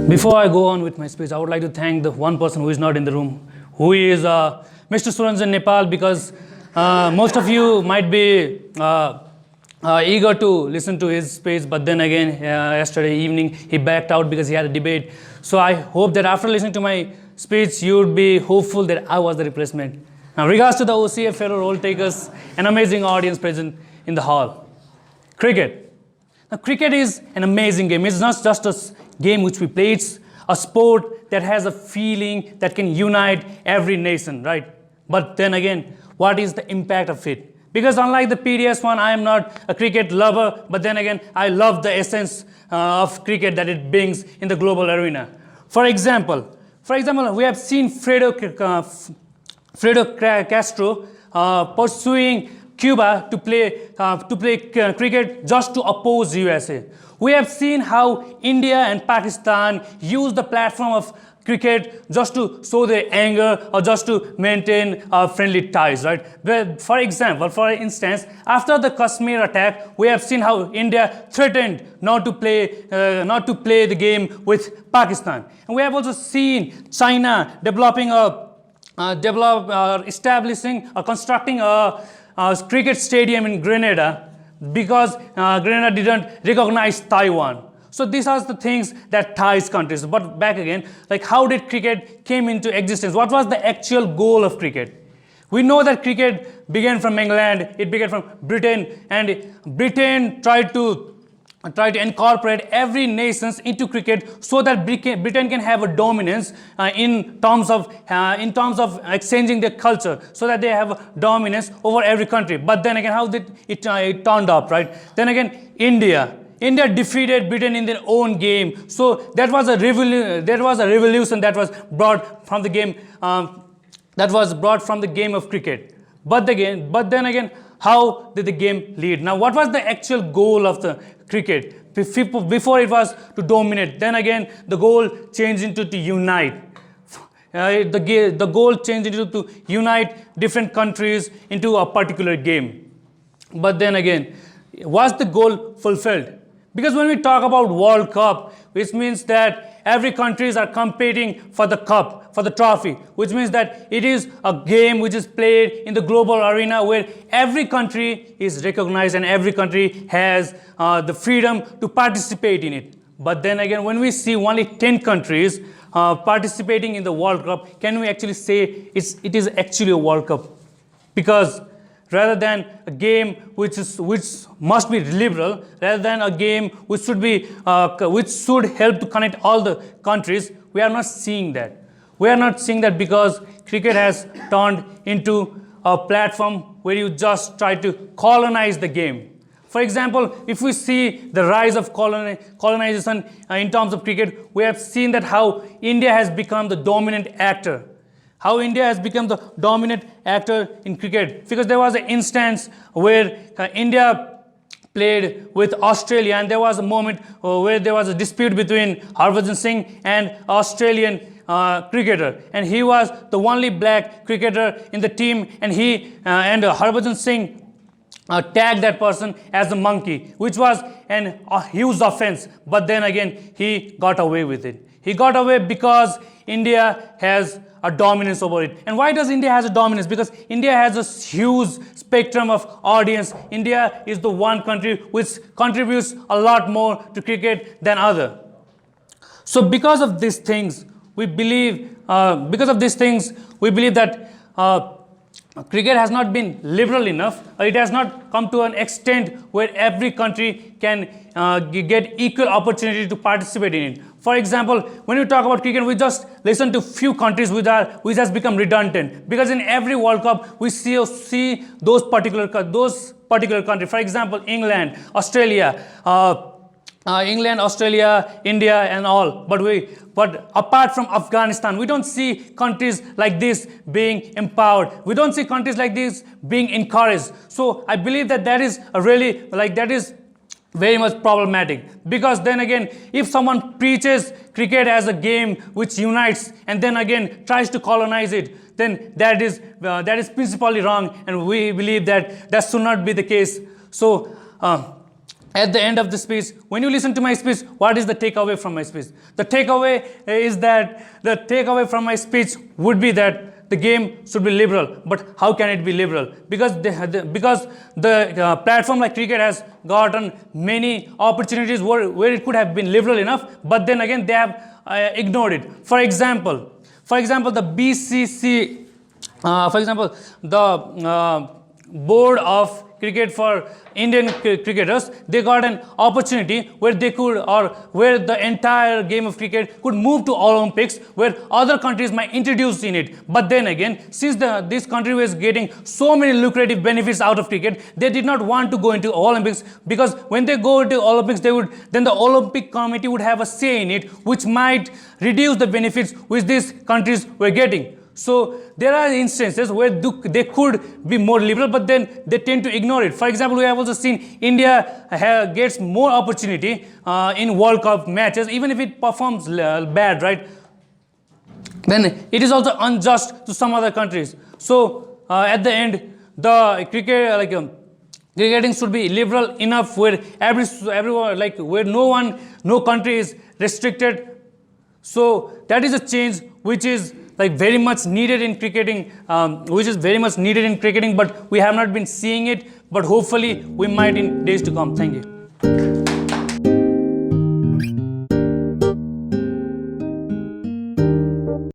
Before I go on with my speech, I would like to thank the one person who is not in the room, who is Mr. Suranjan Nepal, because most of you might be eager to listen to his speech, but then again, yesterday evening, he backed out because he had a debate. So I hope that after listening to my speech, you would be hopeful that I was the replacement. Now, regards to the OCA fellow role takers, an amazing audience present in the hall. Cricket. Now, cricket is an amazing game. It's not just a game which we play. It's a sport that has a feeling that can unite every nation, right? But then again, what is the impact of it? Because unlike the PDS one, I am not a cricket lover, but then again, I love the essence of cricket that it brings in the global arena. For example, we have seen Fidel Castro pursuing Cuba to play cricket just to oppose USA. We have seen how India and Pakistan use the platform of cricket just to show their anger or just to maintain friendly ties, right? For instance, after the Kashmir attack, we have seen how India threatened not to play the game with Pakistan, and we have also seen China establishing or constructing a cricket stadium in Grenada because Grenada didn't recognize Taiwan. So these are the things that ties countries. But back again, like how did cricket came into existence? What was the actual goal of cricket? We know that cricket began from England, it began from Britain, and Britain tried to incorporate every nation into cricket so that Britain can have a dominance in terms of exchanging their culture, so that they have a dominance over every country. But then again, how did it turned up, right? Then again, India defeated Britain in their own game. So that was a revolution that was brought from the game of cricket. But then again, how did the game lead? Now, what was the actual goal of the cricket? Before it was to dominate. Then again, the goal changed into to unite. The goal changed into to unite different countries into a particular game. But then again, was the goal fulfilled? Because when we talk about World Cup, which means that every countries are competing for the cup, for the trophy, which means that it is a game which is played in the global arena where every country is recognized and every country has the freedom to participate in it. But then again, when we see only 10 countries participating in the World Cup, can we actually say it is actually a World Cup? Because rather than a game which must be liberal, rather than a game which should help to connect all the countries, we are not seeing that. We are not seeing that because cricket has turned into a platform where you just try to colonize the game. For example, if we see the rise of colonization in terms of cricket, we have seen that how India has become the dominant actor. How India has become the dominant actor in cricket. Because there was an instance where India played with Australia, and there was a moment where there was a dispute between Harbhajan Singh and Australian cricketer, and he was the only black cricketer in the team, and Harbhajan Singh tagged that person as a monkey, which was a huge offense. But then again, he got away with it. He got away because India has a dominance over it. And why does India has a dominance? Because India has a huge spectrum of audience. India is the one country which contributes a lot more to cricket than other. So because of these things, we believe that cricket has not been liberal enough, or it has not come to an extent where every country can get equal opportunity to participate in it. For example, when we talk about cricket, we just listen to few countries which has become redundant, because in every World Cup we see those particular countries. For example, England, Australia, India, and all. But apart from Afghanistan, we don't see countries like this being empowered. We don't see countries like this being encouraged. So I believe that is very much problematic. Because then again, if someone preaches cricket as a game which unites and then again tries to colonize it, then that is principally wrong, and we believe that should not be the case. So at the end of the speech, when you listen to my speech, what is the takeaway from my speech? The takeaway from my speech would be that the game should be liberal. But how can it be liberal? Because the platform like cricket has gotten many opportunities where it could have been liberal enough, but then again they have ignored it. For example, the BCC, the board of cricket for Indian cricketers, they got an opportunity where they could, or where the entire game of cricket could move to Olympics, where other countries might introduce in it. But then again, since this country was getting so many lucrative benefits out of cricket, they did not want to go into Olympics, because when they go into Olympics, then the Olympic committee would have a say in it, which might reduce the benefits which these countries were getting. So there are instances where they could be more liberal, but then they tend to ignore it. For example, we have also seen India gets more opportunity in World Cup matches, even if it performs bad, right? Then it is also unjust to some other countries. So at the end, the cricketing should be liberal enough where everyone, like where no country is restricted. So that is a change which is like very much needed in cricketing, but we have not been seeing it, but hopefully we might in days to come. Thank you.